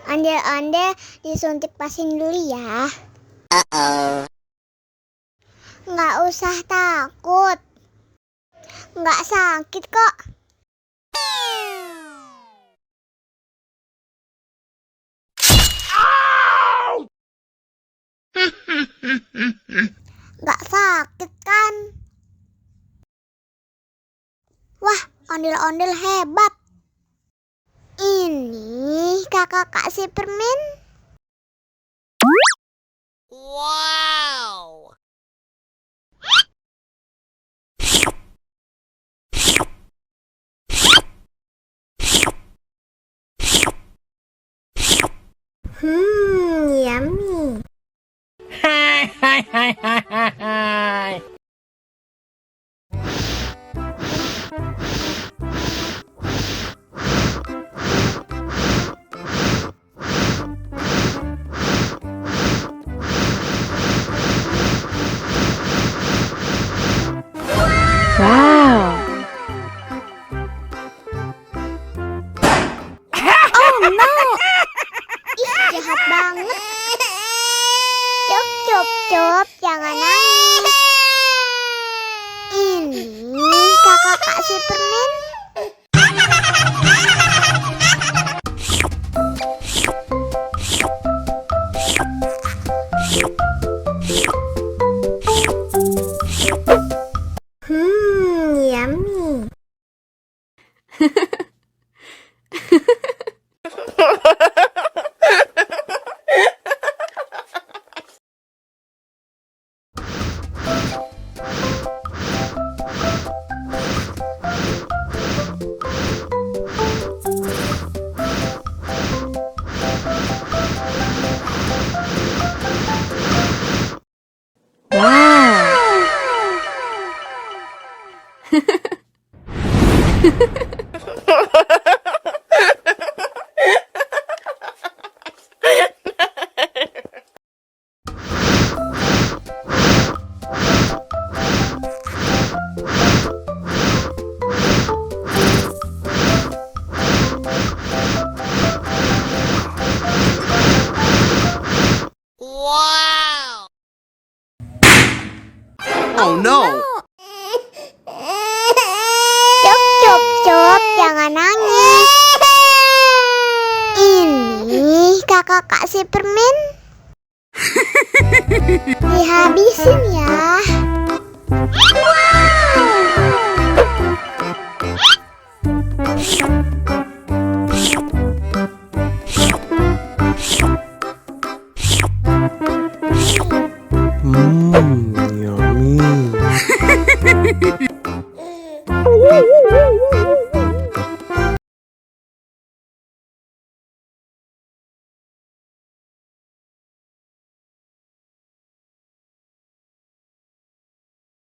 Ondel-ondel disuntik vaksin dulu ya. Nggak usah takut. Nggak sakit kok. Nggak sakit kan? Wah, ondel-ondel hebat. Ini kakak kasih permen. Wow. Yummy. Hai hai hai hai hai hai. Wow. Oh no. Ih, jahat banget. Cop, jangan nangis. Ini kakak kasih permen. Yummy. Wow. Oh no. Cop, jangan nangis. Ini kakak kasih permen. Dihabisin ya. Yummy.